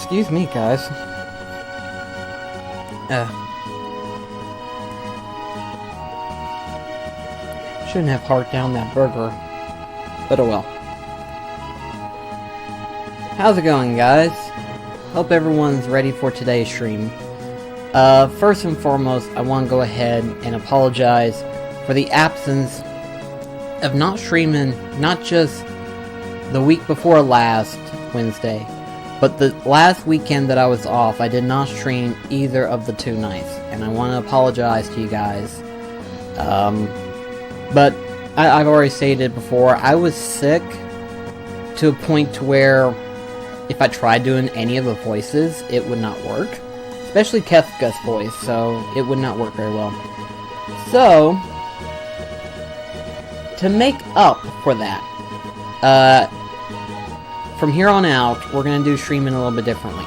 Excuse me, guys. Shouldn't have harked down that burger. But oh well. How's it going, guys? Hope everyone's ready for today's stream. First and foremost, I want to go ahead and apologize for the absence of not streaming, not just the week before last Wednesday, but the last weekend that I was off. I did not stream either of the two nights, and I want to apologize to you guys. But I've already stated before, I was sick to a point to where if I tried doing any of the voices, it would not work. Especially Kefka's voice, so it would not work very well. So, to make up for that, from here on out, we're going to do streaming a little bit differently.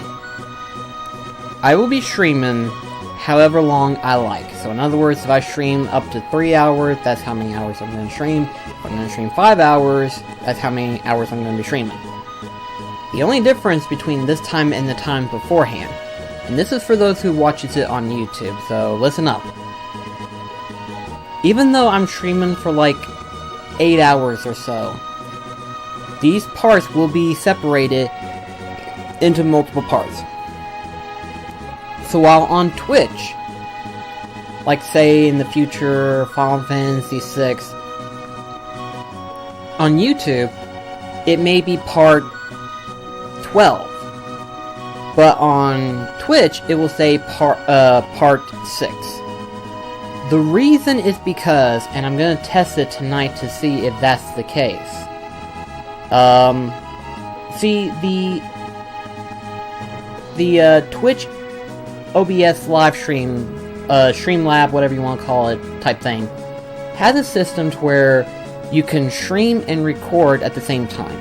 I will be streaming however long I like. So in other words, if I stream up to 3 hours, that's how many hours I'm going to stream. If I'm going to stream 5 hours, that's how many hours I'm going to be streaming. The only difference between this time and the time beforehand, and this is for those who watches it on YouTube, so listen up. Even though I'm streaming for like 8 hours or so, these parts will be separated into multiple parts. So while on Twitch, like say in the future Final Fantasy VI, on YouTube, it may be part 12. But on Twitch, it will say part 6. The reason is because, and I'm going to test it tonight to see if that's the case. See, the Twitch OBS live stream, Streamlab, whatever you want to call it, type thing, has a system to where you can stream and record at the same time.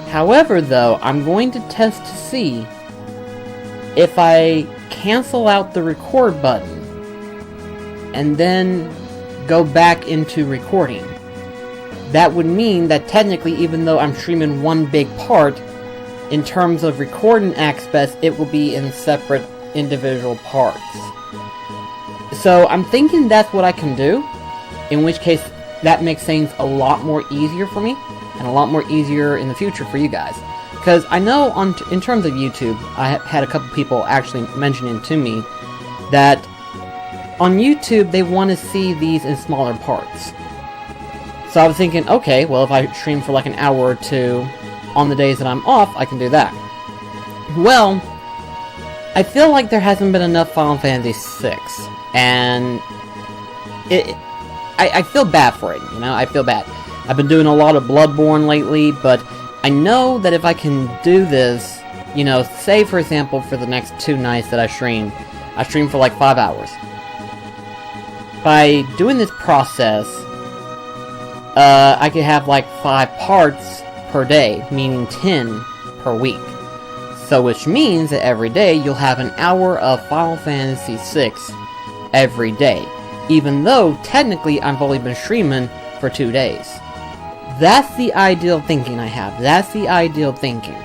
However, though, I'm going to test to see if I cancel out the record button and then go back into recording. That would mean that technically, even though I'm streaming one big part, in terms of recording aspects, it will be in separate individual parts. So I'm thinking that's what I can do, in which case that makes things a lot more easier for me, and a lot more easier in the future for you guys. Because I know in terms of YouTube, I had a couple people actually mentioning to me that on YouTube they want to see these in smaller parts. So I was thinking, okay, well if I stream for like an hour or two on the days that I'm off, I can do that. Well, I feel like there hasn't been enough Final Fantasy VI, and I feel bad for it, you know, I feel bad. I've been doing a lot of Bloodborne lately, but I know that if I can do this, you know, say for example for the next 2 nights that I stream for like 5 hours. By doing this process, I could have like 5 parts per day, meaning 10 per week. So which means that every day you'll have an hour of Final Fantasy VI every day, even though technically I've only been streaming for 2 days. That's the ideal thinking I have. That's the ideal thinking.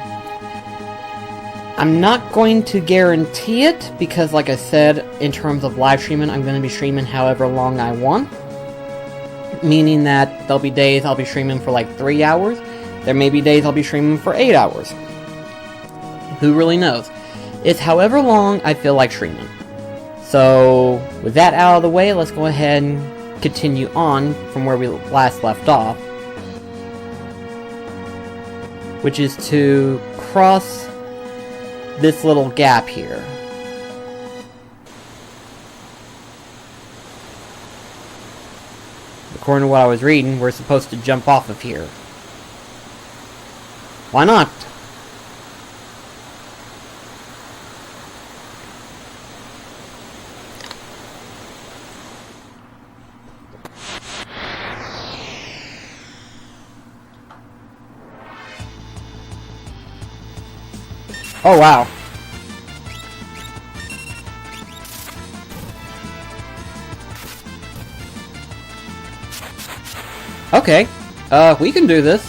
I'm not going to guarantee it, because like I said, in terms of live streaming, I'm going to be streaming however long I want. Meaning that there'll be days I'll be streaming for like 3 hours. There may be days I'll be streaming for 8 hours. Who really knows? It's however long I feel like streaming. So, with that out of the way, let's go ahead and continue on from where we last left off. Which is to cross this little gap here. According to what I was reading, we're supposed to jump off of here. Why not? Oh, wow. Okay, we can do this.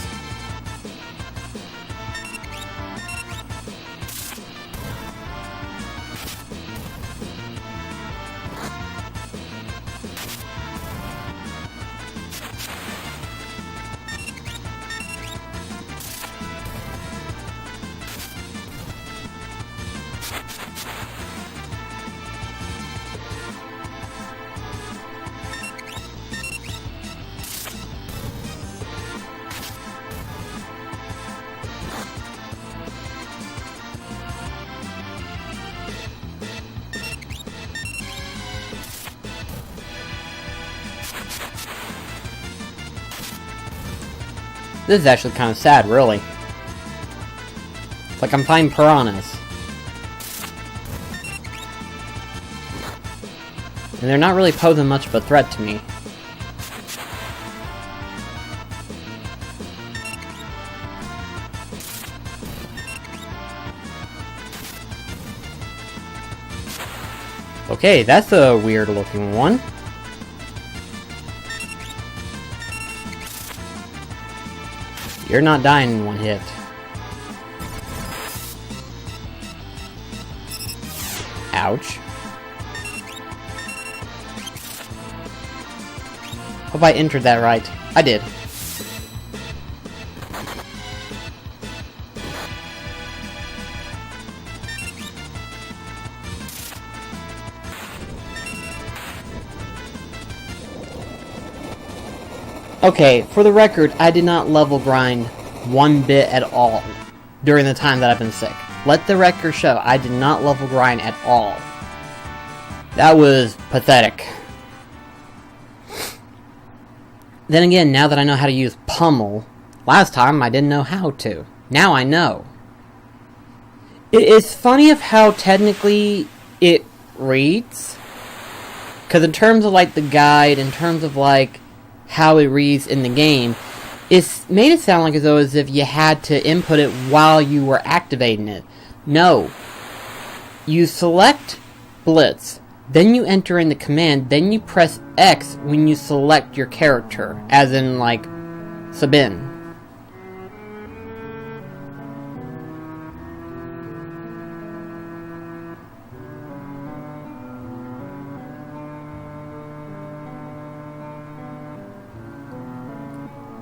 This is actually kind of sad, really. It's like I'm fighting piranhas. And they're not really posing much of a threat to me. Okay, that's a weird looking one. You're not dying in one hit. Ouch. Hope I entered that right. I did. Okay, for the record, I did not level grind one bit at all during the time that I've been sick. Let the record show, I did not level grind at all. That was pathetic. Then again, now that I know how to use Pummel, last time I didn't know how to. Now I know. It's funny of how technically it reads. Because in terms of like the guide, in terms of like how it reads in the game, it's made it sound like as if you had to input it while you were activating it. No. You select Blitz, then you enter in the command, then you press X when you select your character, as in like Sabin.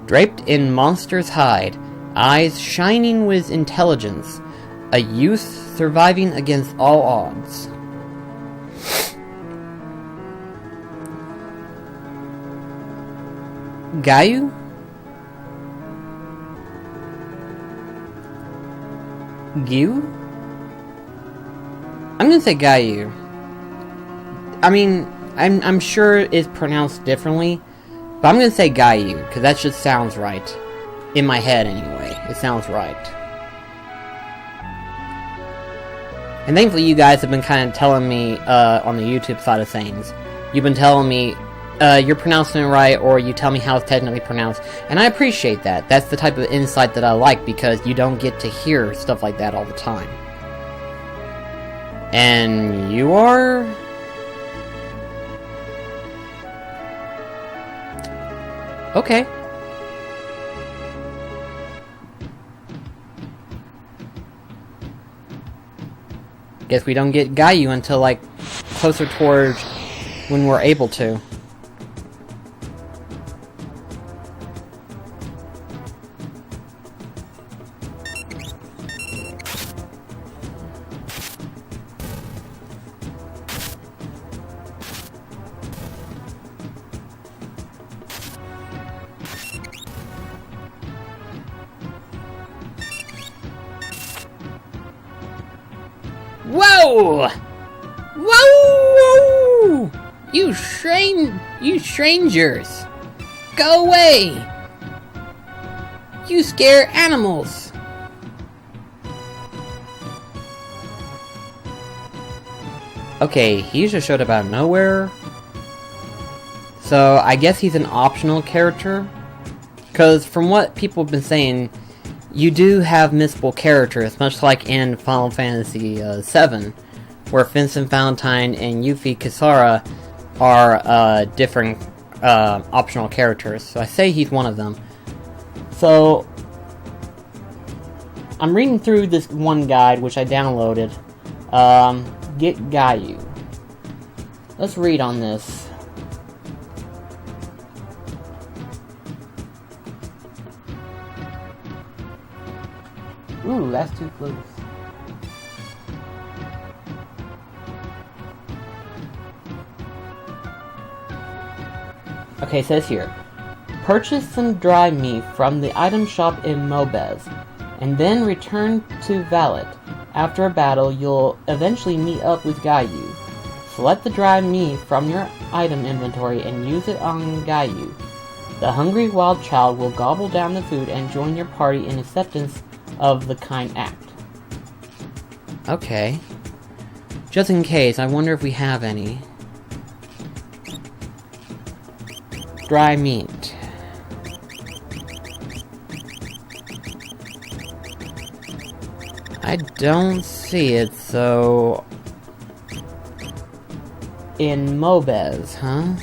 Draped in monster's hide, eyes shining with intelligence, a youth surviving against all odds. Gayu? Gyu? I'm gonna say Gayu. I mean, I'm sure it's pronounced differently, but I'm gonna say Gayu, because that just sounds right. In my head, anyway. It sounds right. And thankfully you guys have been kind of telling me, on the YouTube side of things, you've been telling me, you're pronouncing it right, or you tell me how it's technically pronounced, and I appreciate that. That's the type of insight that I like, because you don't get to hear stuff like that all the time. And you are... Okay. Guess we don't get Gayu until, like, closer towards when we're able to. Whoa! Whoa! You strangers! Go away! You scare animals! Okay, he just showed up out of nowhere. So, I guess he's an optional character. Because from what people have been saying, you do have missable characters, much like in Final Fantasy VII, where Vincent Valentine and Yuffie Kisara are different optional characters. So I say he's one of them. So I'm reading through this one guide, which I downloaded. Get Gayu. Let's read on this. Ooh, that's too close. Okay, it says here, purchase some dry meat from the item shop in Mobez, and then return to Valet. After a battle, you'll eventually meet up with Gayu. Select the dry meat from your item inventory and use it on Gayu. The hungry wild child will gobble down the food and join your party in acceptance of the kind act. Okay. Just in case, I wonder if we have any. Dry meat. I don't see it, so... In Mobez, huh?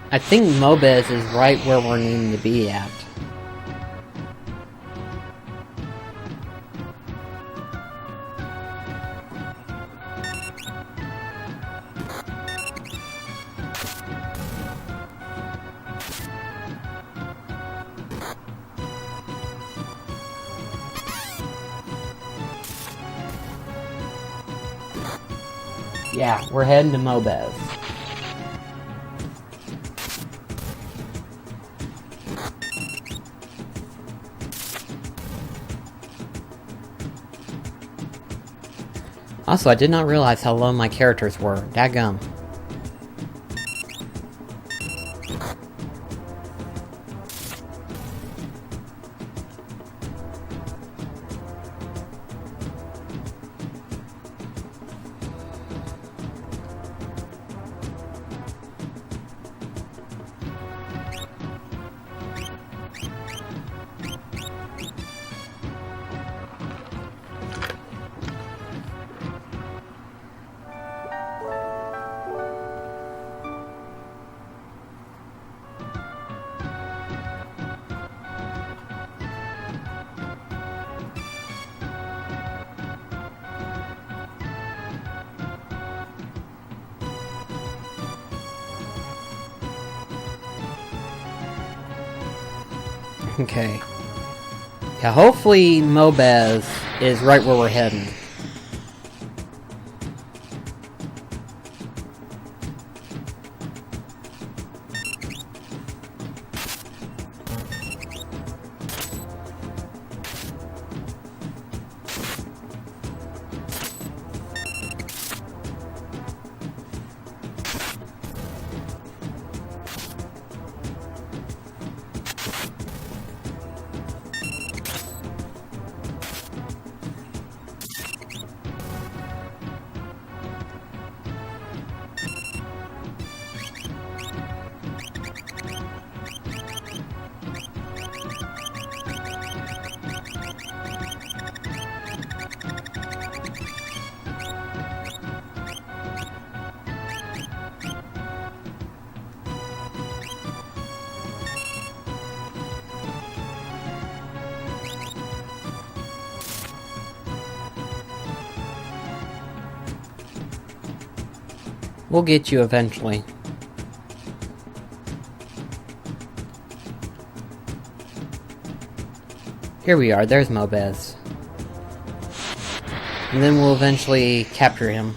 I think Mobez is right where we're needing to be at. Yeah, we're heading to Mobez. Also, I did not realize how low my characters were. Dadgum. Okay. Yeah, hopefully Mobez is right where we're heading. We'll get you eventually. Here we are, there's Mobez. And then we'll eventually capture him.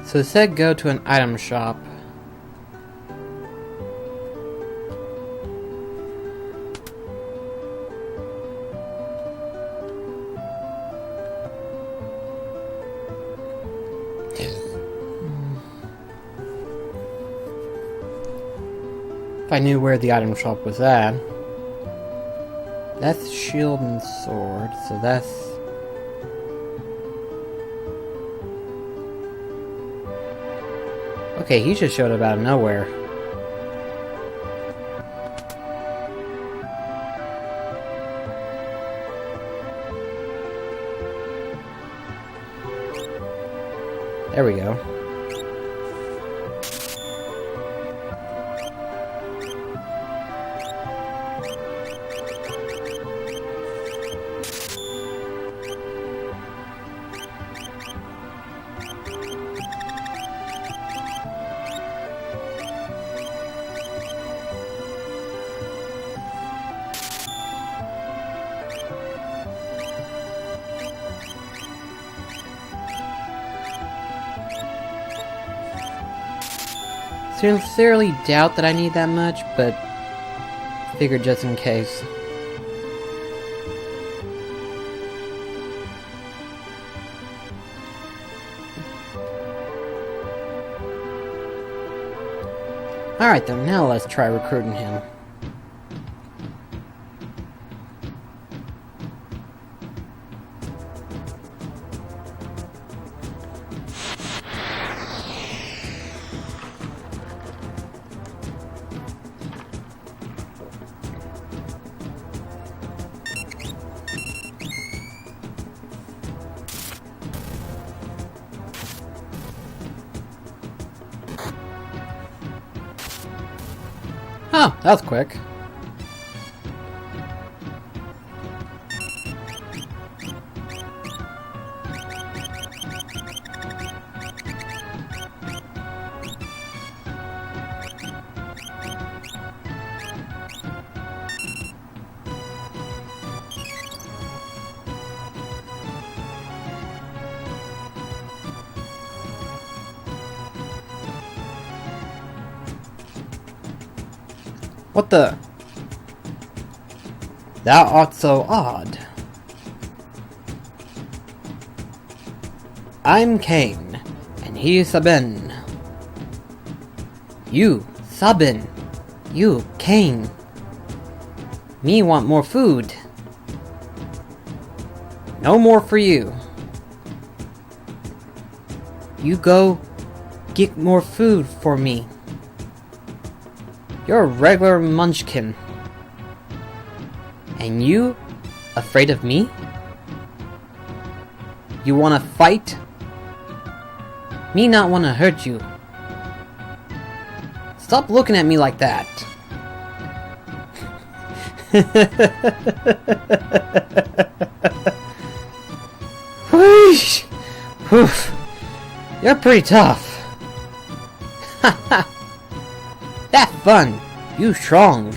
So it said go to an item shop. If I knew where the item shop was at. That's shield and sword, so that's... Okay, he just showed up out of nowhere. There we go. Sincerely doubt that I need that much, but figured just in case. Alright then, now let's try recruiting him. Oh, that was quick. What the? Thou art so odd. I'm Cain, and he is Sabin. You, Sabin. You, Cain. Me want more food. No more for you. You go get more food for me. You're a regular munchkin. And you, afraid of me? You wanna fight? Me not wanna hurt you. Stop looking at me like that. Whoosh! Whew. You're pretty tough. That fun! You strong!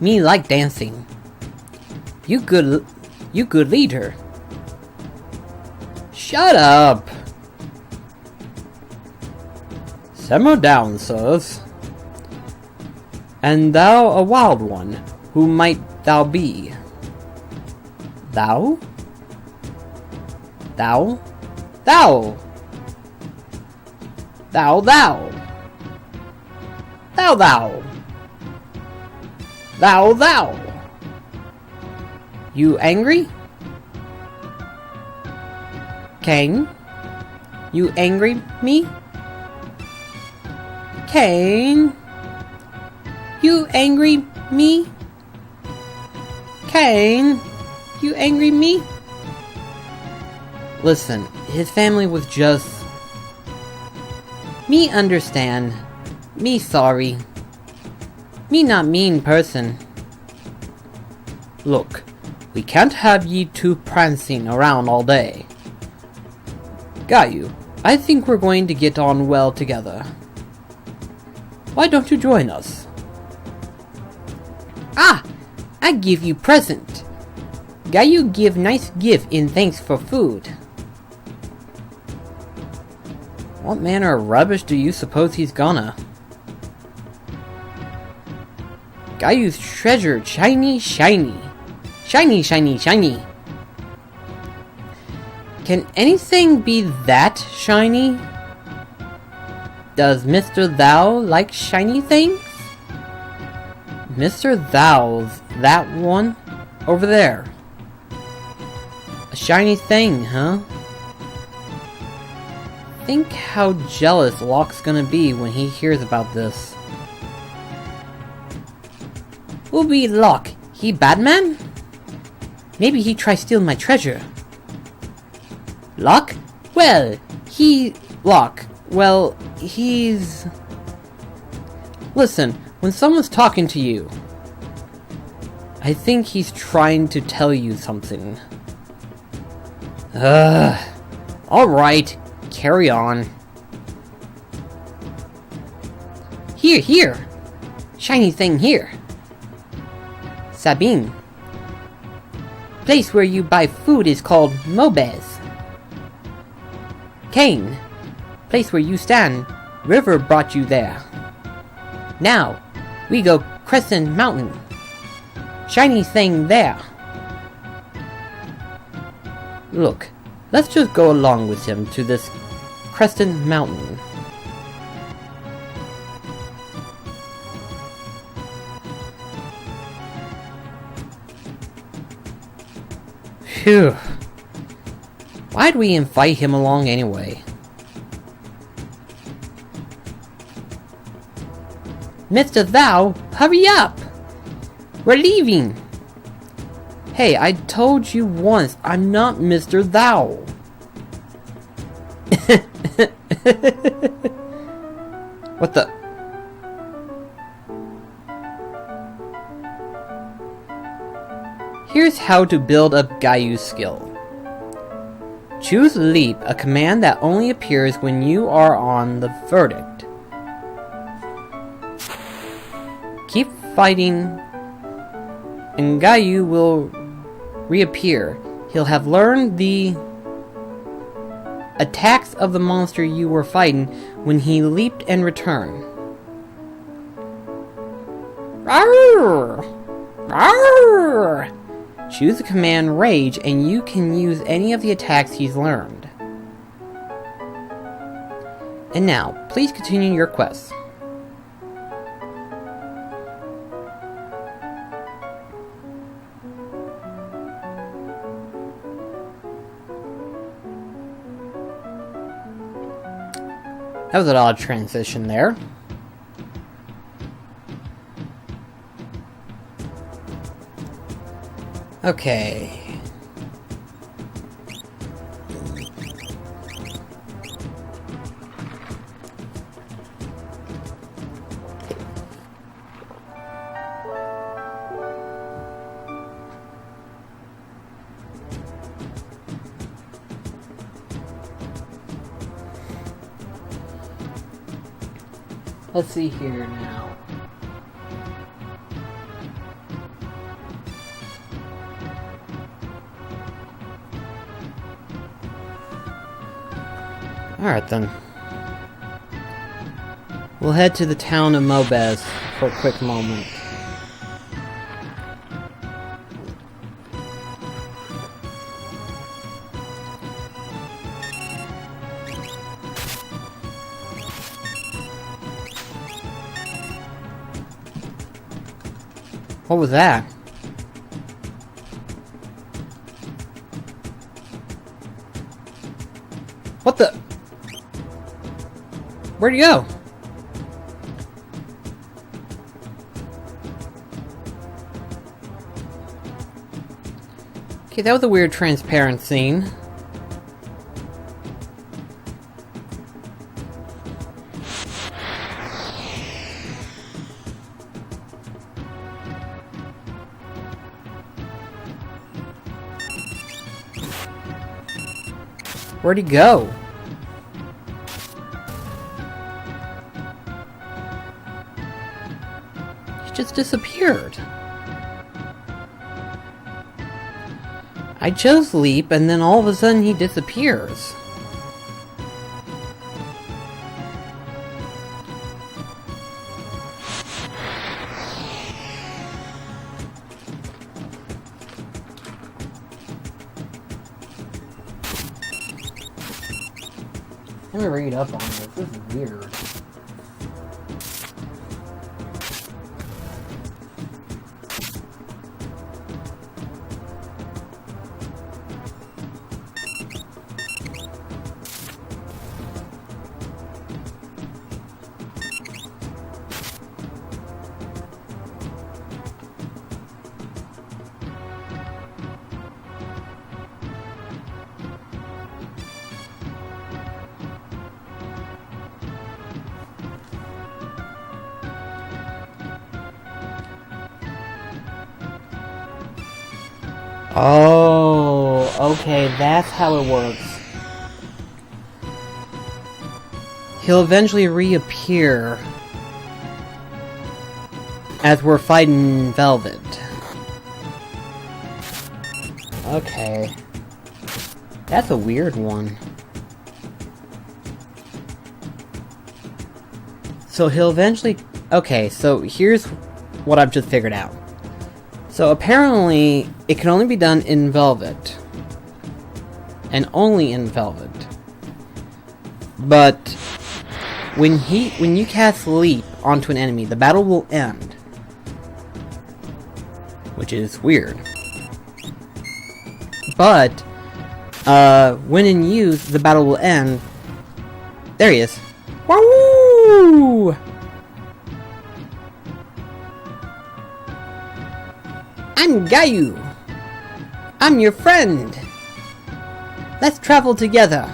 Me like dancing. You good leader. Shut up! Simmer down, sirs. And thou a wild one, who might thou be? Thou? Thou? Thou! Thou, thou! Thou, thou! Thou, thou! You angry? Cain? You angry me? Cain? You angry me? Cain? You angry me? Listen, his family was just... Me understand. Me sorry. Me not mean person. Look, we can't have ye two prancing around all day. Got you. I think we're going to get on well together. Why don't you join us? Ah! I give you present. Got you give nice gift in thanks for food. What manner of rubbish do you suppose he's gonna? Got you treasure shiny, shiny. Shiny, shiny, shiny. Can anything be that shiny? Does Mr. Thou like shiny things? Mr. Thou's that one over there. A shiny thing, huh? Think how jealous Locke's gonna be when he hears about this. Who be Locke? He Batman? Maybe he tried stealing my treasure. Locke? Well, he's... Listen, when someone's talking to you, I think he's trying to tell you something. Alright, carry on. Here! Shiny thing here. Sabine. Place where you buy food is called Mobez. Kane. Place where you stand. River brought you there. Now, we go Crescent Mountain. Shiny thing there. Look, let's just go along with him to this Crescent Mountain. Phew. Why'd we invite him along anyway? Mr. Thou, hurry up! We're leaving! Hey, I told you once, I'm not Mr. Thou! What the... Here's how to build up Gaiu's skill. Choose Leap, a command that only appears when you are on the verdict. Keep fighting, and Gaiu will reappear. He'll have learned the attacks of the monster you were fighting when he leaped and returned. Rawr! Rawr! Choose the command Rage, and you can use any of the attacks he's learned. And now, please continue your quest. That was an odd transition there. Okay. Let's see here now. Alright then. We'll head to the town of Mobez for a quick moment. What was that? What the? Where'd he go? Okay, that was a weird transparent scene. Where'd he go? He just disappeared. I chose Leap, and then all of a sudden he disappears. Let me read up on this. This is weird. Oh, okay, that's how it works. He'll eventually reappear as we're fighting Velvet. Okay. That's a weird one. So he'll eventually... Okay, so here's what I've just figured out. So apparently, it can only be done in Velvet. And only in Velvet. But when you cast Leap onto an enemy, the battle will end. Which is weird. But when in use, the battle will end. There he is. Woo! I'm Gayu! I'm your friend! Let's travel together!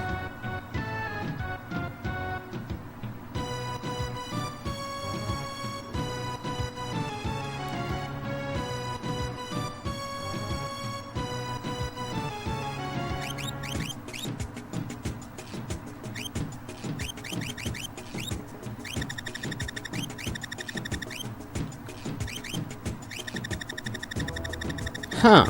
Huh.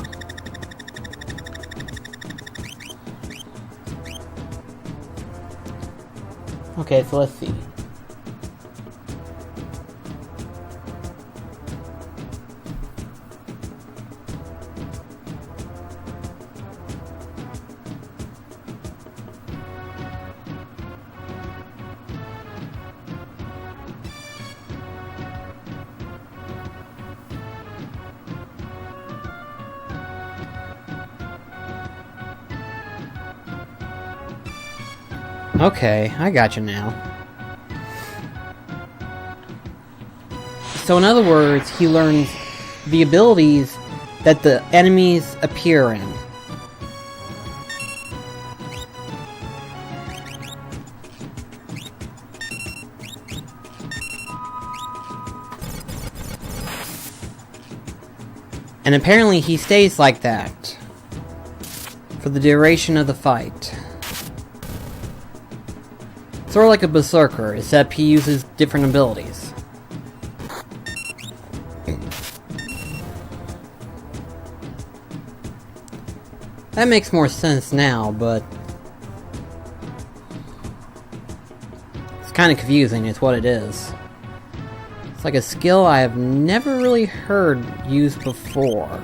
Okay, so let's see. Okay, I got you now. So in other words, he learns the abilities that the enemies appear in. And apparently he stays like that for the duration of the fight. Sort of like a berserker, except he uses different abilities. That makes more sense now, but it's kind of confusing, it's what it is. It's like a skill I have never really heard used before.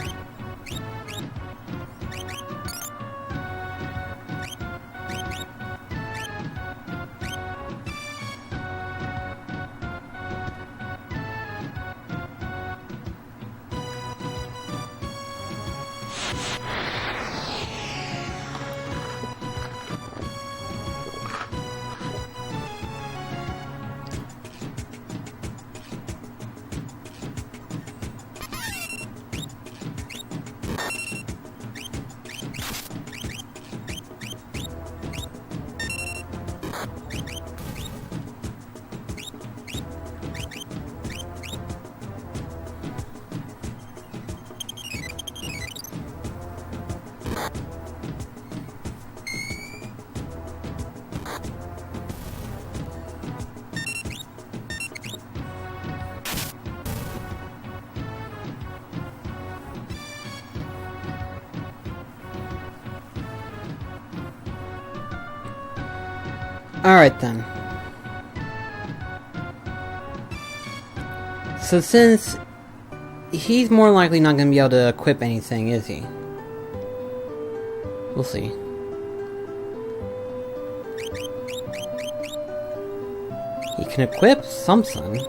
Alright then. So since he's more likely not going to be able to equip anything, is he? We'll see. He can equip something.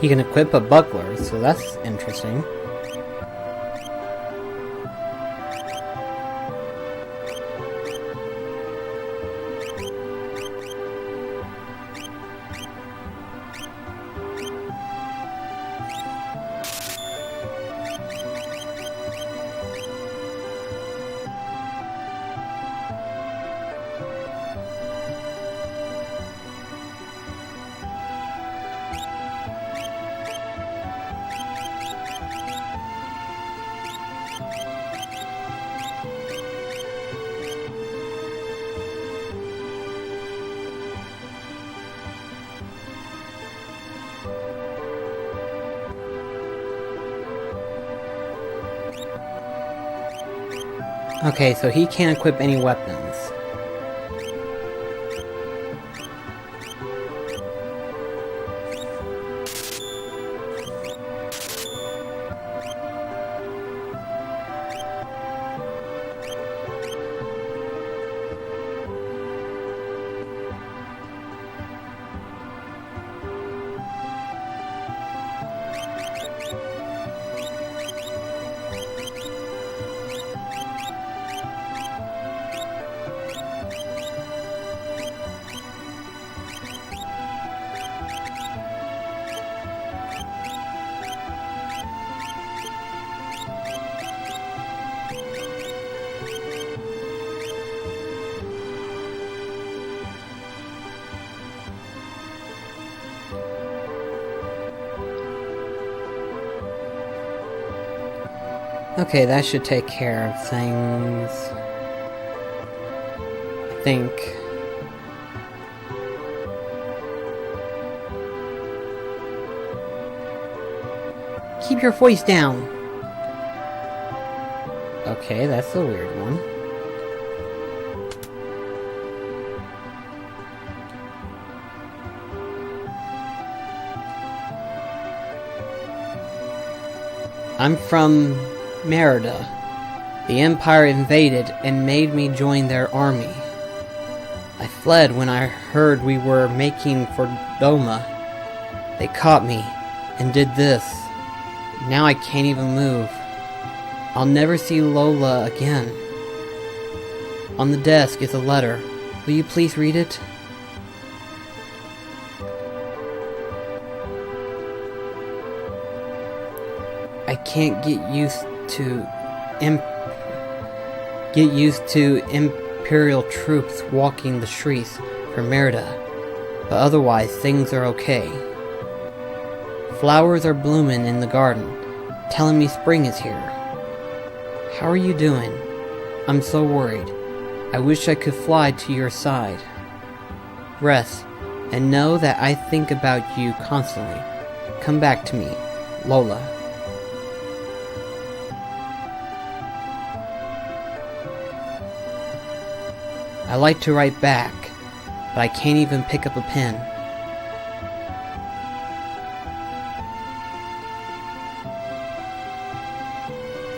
He can equip a buckler, so that's interesting. Okay, so he can't equip any weapons. Okay, that should take care of things. I think. Keep your voice down. Okay, that's a weird one. I'm from Merida. The Empire invaded and made me join their army. I fled when I heard we were making for Doma. They caught me and did this. Now I can't even move. I'll never see Lola again. On the desk is a letter. Will you please read it? I can't get used to Imperial troops walking the streets for Merida, but otherwise things are okay. Flowers are blooming in the garden, telling me spring is here. How are you doing? I'm so worried. I wish I could fly to your side. Rest, and know that I think about you constantly. Come back to me, Lola. I like to write back, but I can't even pick up a pen.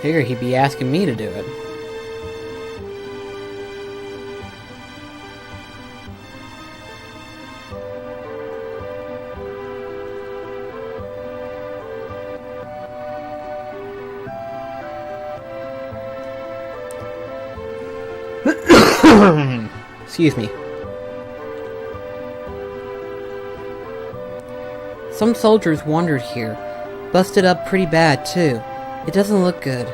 Figure he'd be asking me to do it. Excuse me. Some soldiers wandered here. Busted up pretty bad, too. It doesn't look good.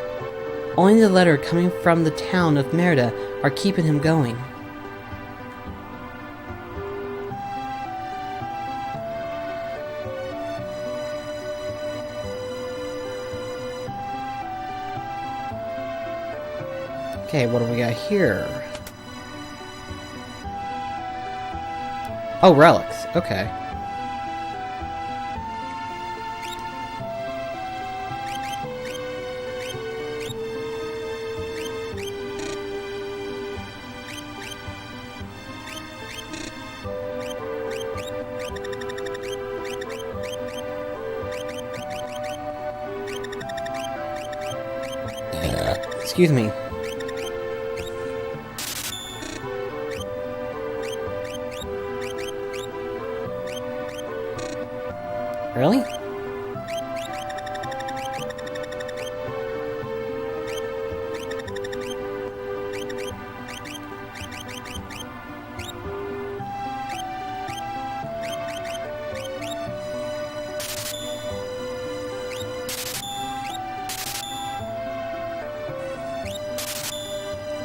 Only the letter coming from the town of Merida are keeping him going. Okay, what do we got here? Oh, relics. Okay. Excuse me. Really?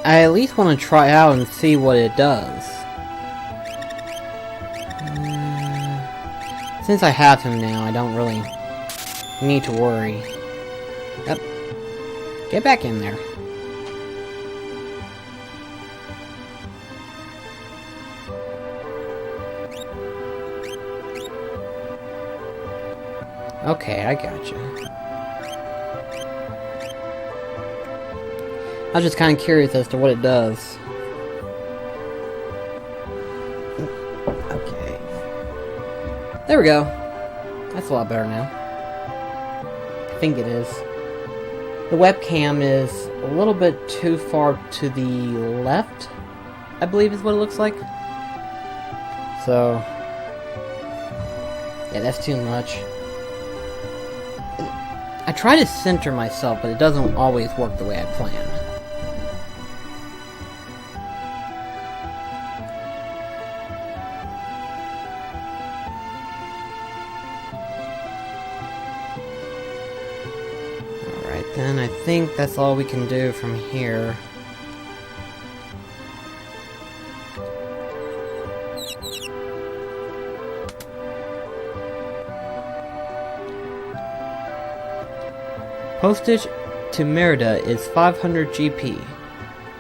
I at least want to try out and see what it does. Since I have him now, I don't really need to worry. Yep. Get back in there. Okay, I gotcha. was just kind of curious as to what it does. Okay. There we go. That's a lot better now. I think it is. The webcam is a little bit too far to the left, I believe is what it looks like. So, yeah, that's too much. I try to center myself, but it doesn't always work the way I plan. Alright then, I think that's all we can do from here. Postage to Merida is 500 GP.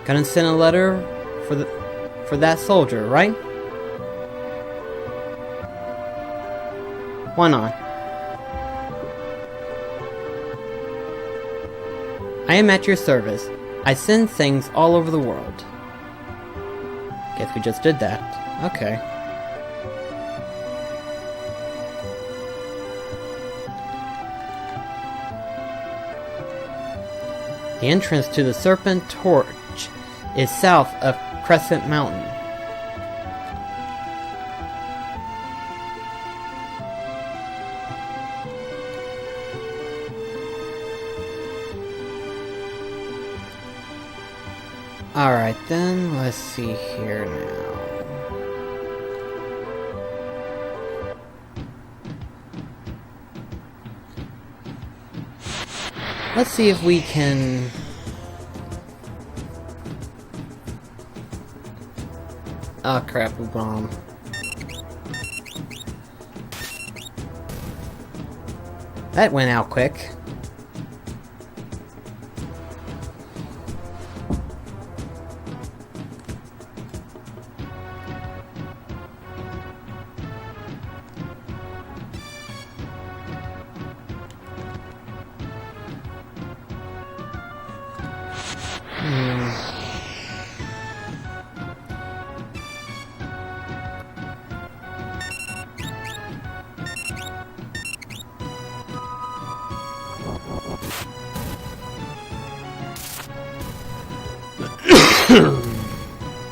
Gonna send a letter for that soldier, right? Why not? I am at your service. I send things all over the world. Guess we just did that. Okay. The entrance to the Serpent Torch is south of Crescent Mountain. Alright then, let's see here now. Let's see if we can... Oh crap, we bomb. That went out quick.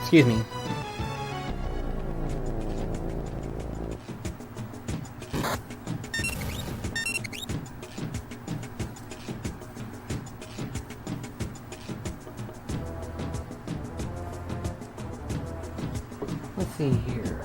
Excuse me. Let's see here.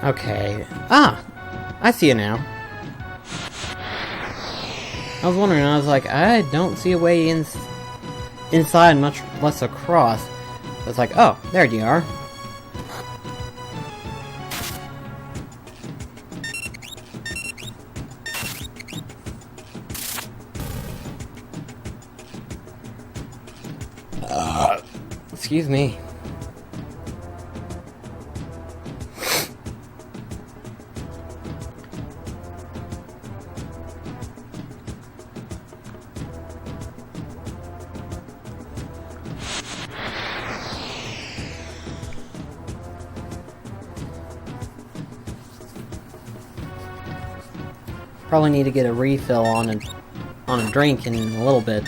Okay. Ah! I see it now. I was wondering, I was like, I don't see a way inside, much less across. But it's like, oh, there you are. Excuse me. Probably need to get a refill on a drink in a little bit.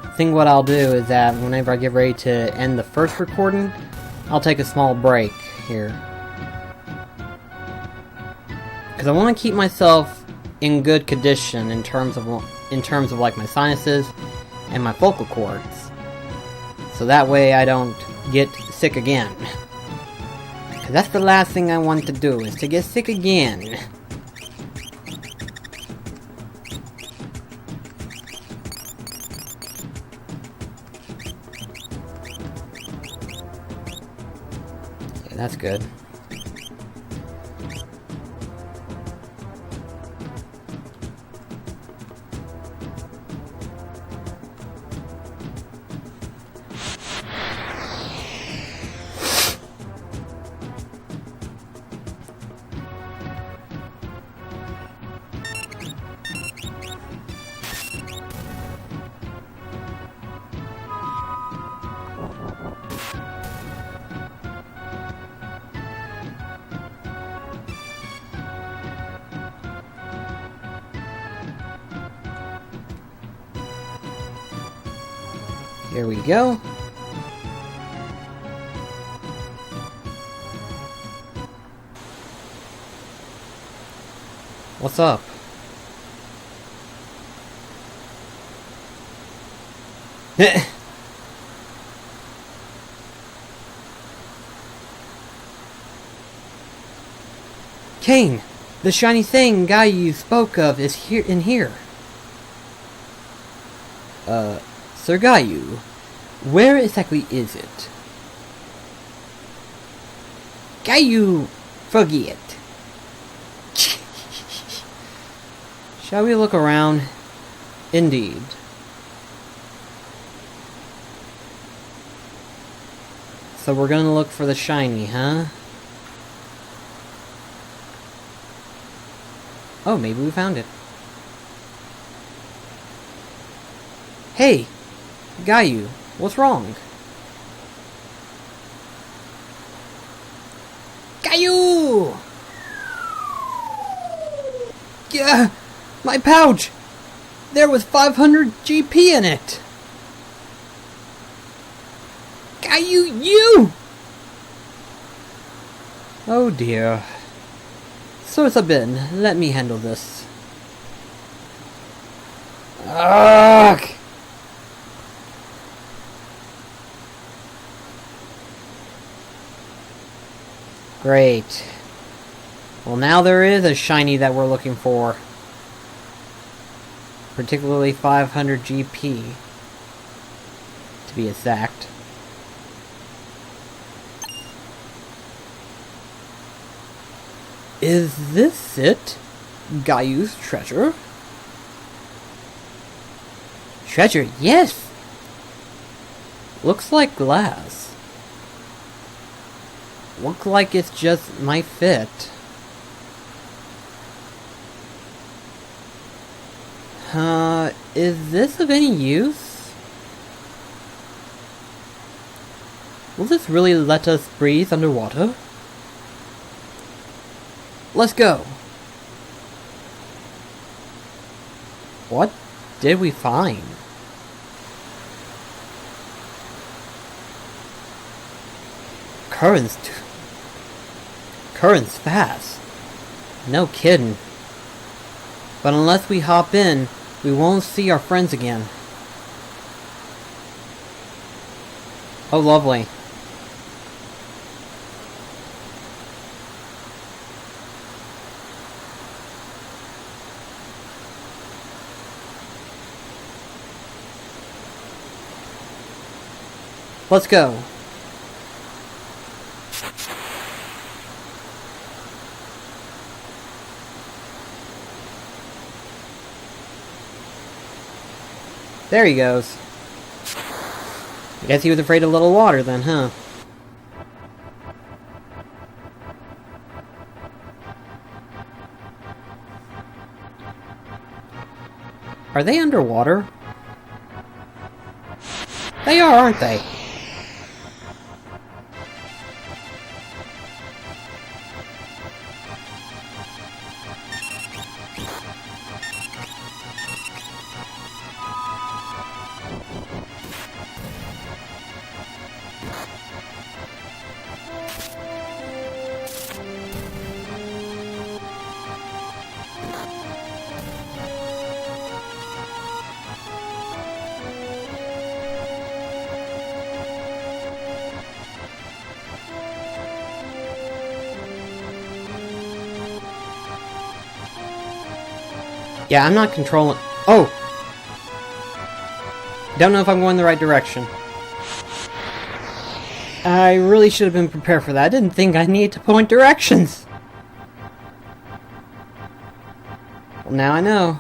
I think what I'll do is that whenever I get ready to end the first recording, I'll take a small break here. Because I want to keep myself in good condition in terms of like my sinuses and my vocal cords. So that way I don't get sick again. Because that's the last thing I want to do, is to get sick again. Okay, that's good. Here we go. What's up? Kane, the shiny thing guy you spoke of is here. Sir Gayu, where exactly is it? Gayu, forget. Shall we look around? Indeed. So we're gonna look for the shiny, huh? Oh, maybe we found it. Hey! Gayu, what's wrong? Gayu! Yeah, my pouch! There was 500 GP in it! Gayu, you! Oh dear. Source a bin, let me handle this. Ugh! Great. Well, now there is a shiny that we're looking for. Particularly 500 GP. To be exact. Is this it? Gayu's treasure? Treasure, yes! Looks like glass. Looks like it's just my fit. Is this of any use? Will this really let us breathe underwater? Let's go! What did we find? Currents fast. No kidding. But unless we hop in, we won't see our friends again. Oh, lovely. Let's go. There he goes. I guess he was afraid of a little water then, huh? Are they underwater? They are, aren't they? Yeah, I'm not controlling... Oh! Don't know if I'm going the right direction. I really should have been prepared for that. I didn't think I needed to point directions. Well, now I know.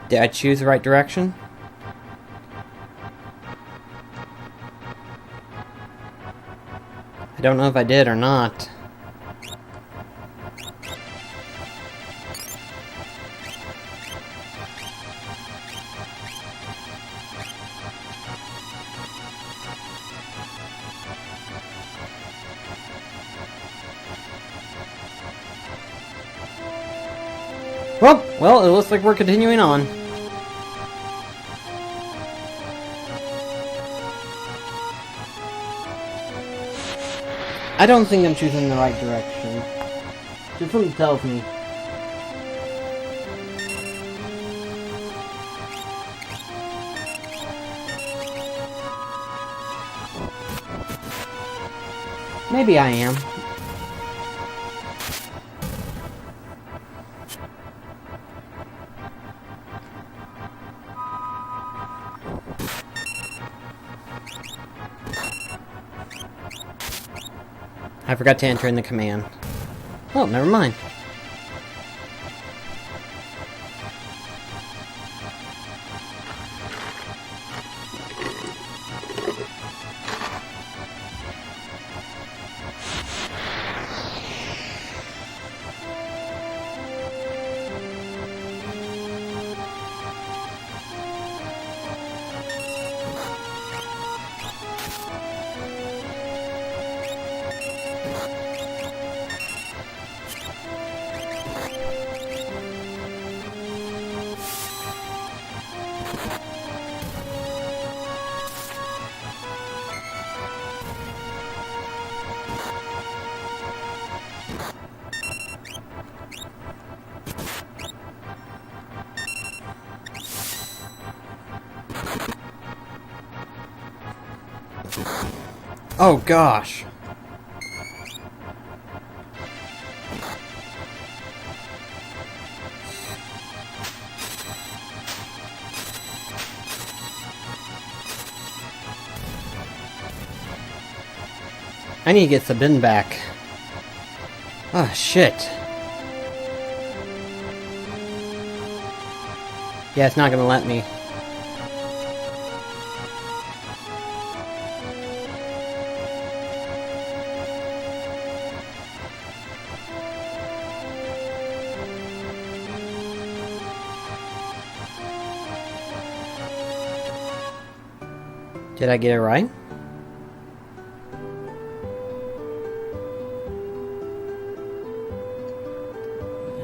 Did I choose the right direction? I don't know if I did or not. Well, it looks like we're continuing on. I don't think I'm choosing the right direction. Just something tells me. Maybe I am. I forgot to enter in the command. Oh, never mind. Oh gosh. I need to get the bin back. Ah, shit. Yeah, it's not gonna let me. Did I get it right?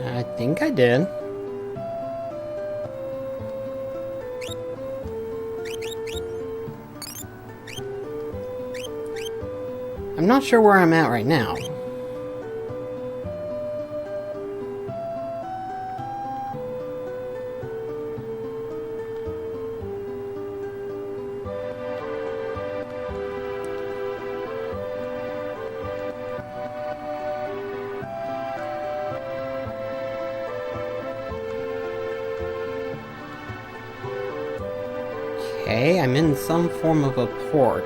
I think I did. I'm not sure where I'm at right now. Okay, I'm in some form of a port.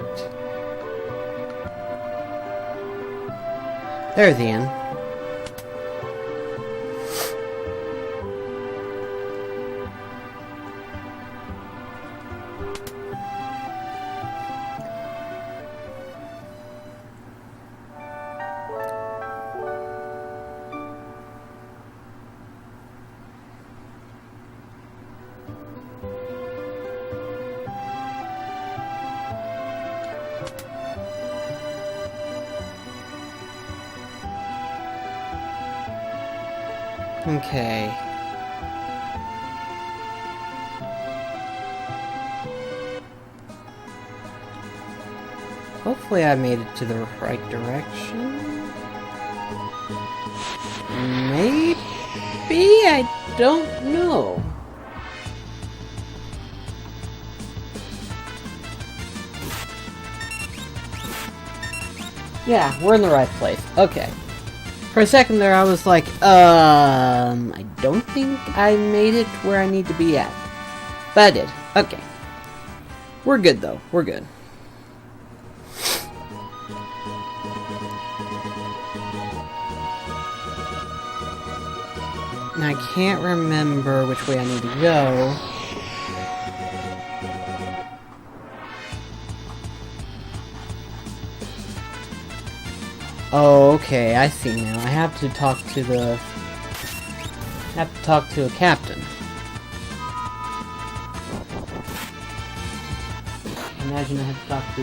There's the end. Okay. Hopefully I made it to the right direction. Maybe? I don't know. Yeah, we're in the right place. Okay. For a second there I was like, I don't think I made it where I need to be at. But I did. Okay. We're good though. We're good. Now I can't remember which way I need to go. Oh, okay, I see now. I have to talk to a captain. Imagine I have to talk to...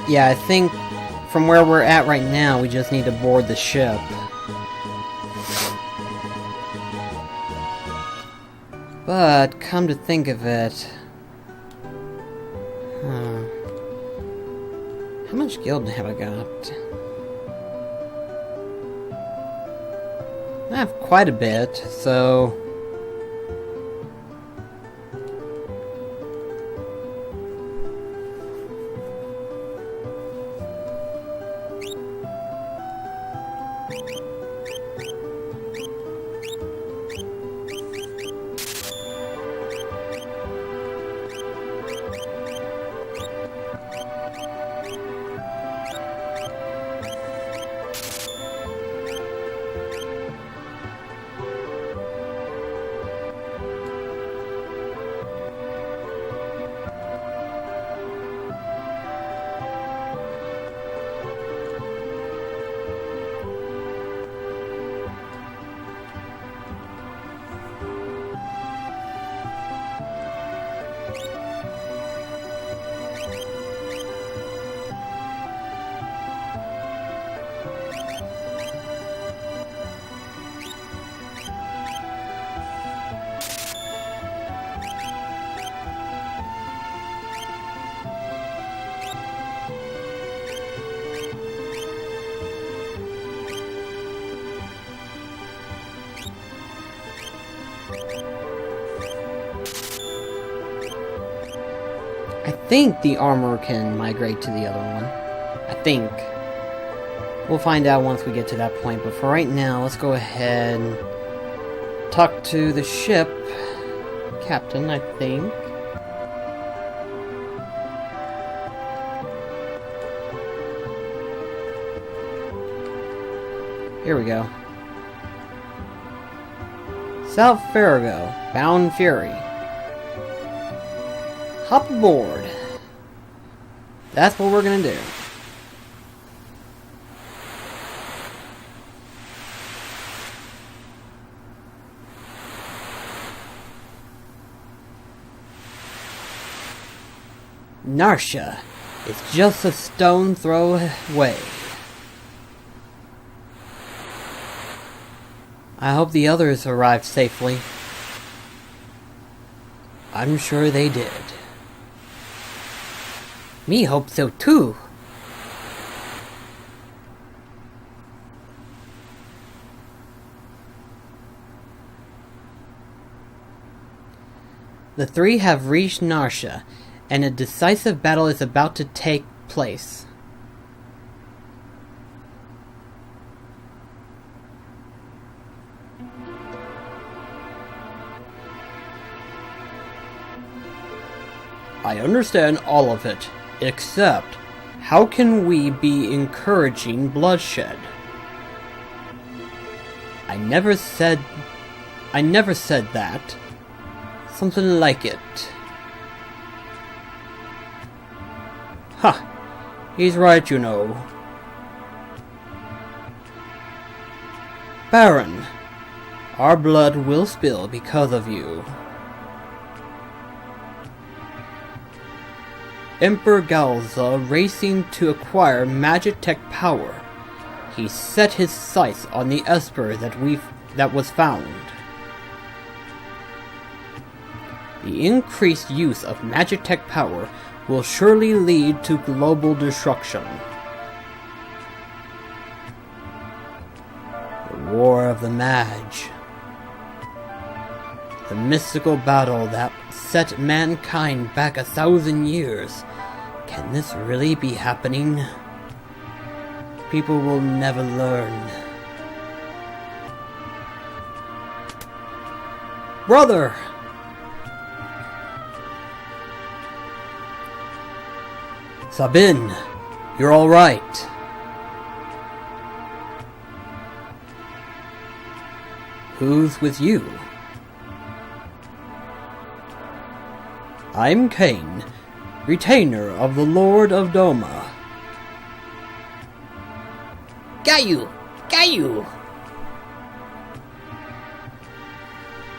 Yeah, I think from where we're at right now, we just need to board the ship. But, come to think of it... How much guild have I got? I have quite a bit, so... I think the armor can migrate to the other one. I think. We'll find out once we get to that point, but for right now, let's go ahead and talk to the ship captain, I think. Here we go. South Farrago, Bound Fury. Hop aboard. That's what we're gonna do. Narsha is just a stone throw away. I hope the others arrived safely. I'm sure they did. Me hope so too. The three have reached Narsha, and a decisive battle is about to take place. I understand all of it, except how can we be encouraging bloodshed? I never said that. Something like it. Ha! He's right, you know. Baron, our blood will spill because of you. Emperor Galza racing to acquire Magitech power. He set his sights on the Esper that was found. The increased use of Magitech power will surely lead to global destruction. The War of the Magi. The mystical battle that set mankind back 1,000 years. Can this really be happening? People will never learn. Brother! Sabin, you're alright. Who's with you? I'm Cain, retainer of the Lord of Doma. Gayu! Gayu!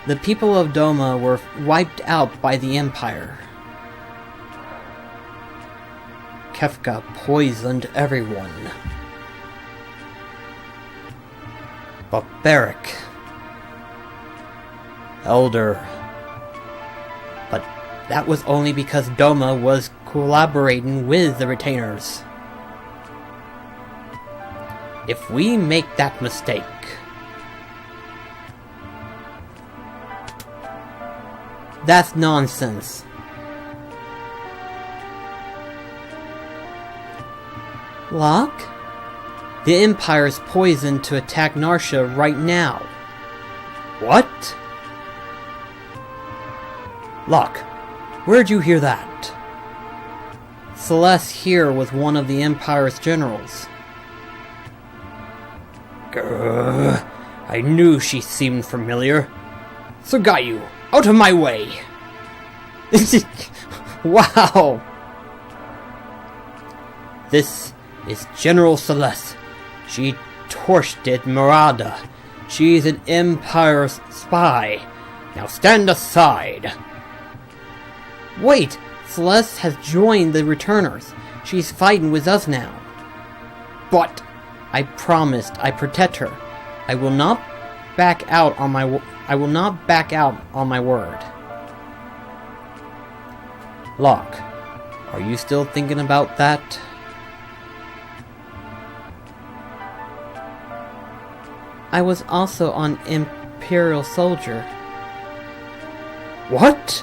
The people of Doma were wiped out by the Empire. Kefka poisoned everyone. Barbaric. Elder. But that was only because Doma was collaborating with the retainers. If we make that mistake, that's nonsense. Locke? The Empire's poisoned to attack Narsha right now. What? Locke, where'd you hear that? Celeste here was one of the Empire's generals. Grrr, I knew she seemed familiar. So Gayu, out of my way! Wow! This is General Celeste. She torched Murada. She's an Empire spy. Now stand aside! Wait! Celeste has joined the Returners. She's fighting with us now. But I promised I'd protect her. I will not back out on my word. Locke, are you still thinking about that? I was also an Imperial soldier. What?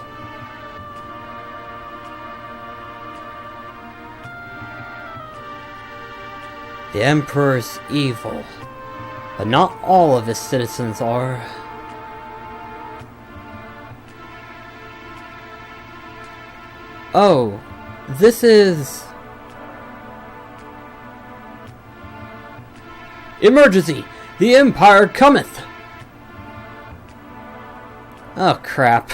The Emperor's evil, but not all of his citizens are. Oh, this is... Emergency! The Empire cometh! Oh, crap.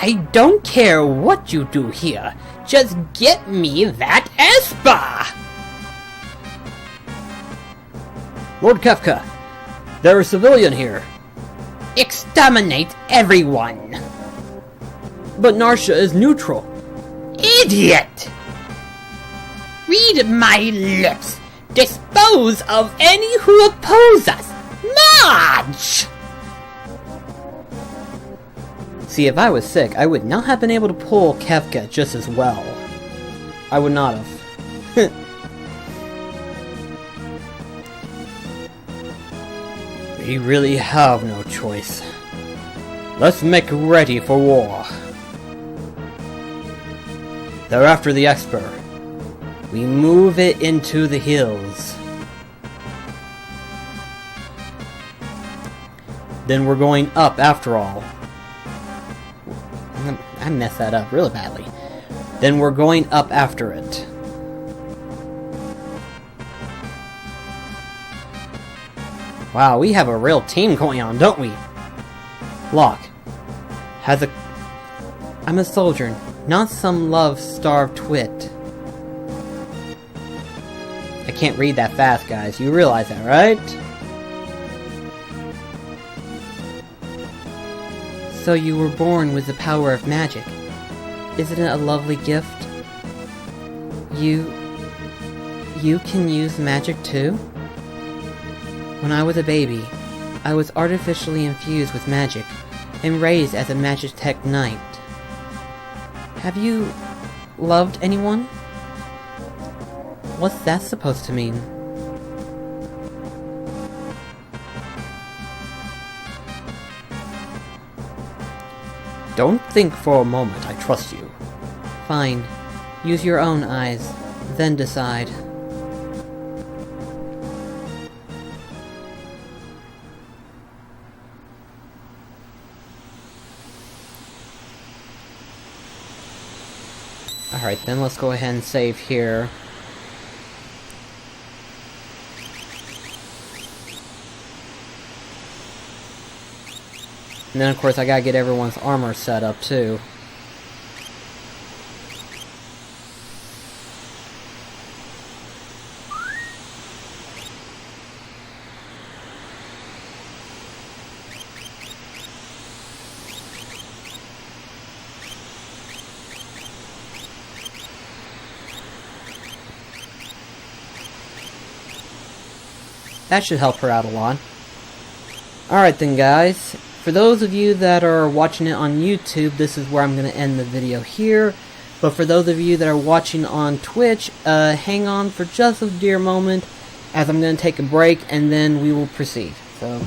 I don't care what you do here. Just get me that Esper! Lord Kefka, there's a civilian here. Exterminate everyone! But Narsha is neutral. Idiot! Read my lips. Dispose of any who oppose us. March! See, if I was sick, I would not have been able to pull Kefka just as well. I would not have. We really have no choice. Let's make ready for war. They're after the Esper. We move it into the hills. Then we're going up after all. I messed that up really badly. Then we're going up after it. Wow, we have a real team going on, don't we? Locke. I'm a soldier, not some love-starved twit. can't read that fast, guys. You realize that, right? So you were born with the power of magic. Isn't it a lovely gift? You can use magic too? When I was a baby, I was artificially infused with magic and raised as a Magitech Knight. Have you loved anyone? What's that supposed to mean? Don't think for a moment, I trust you. Fine. Use your own eyes, then decide. Alright, then let's go ahead and save here. And then, of course, I gotta get everyone's armor set up, too. That should help her out a lot. Alright then, guys. For those of you that are watching it on YouTube, this is where I'm going to end the video here. But for those of you that are watching on Twitch, hang on for just a dear moment, as I'm going to take a break, and then we will proceed. So...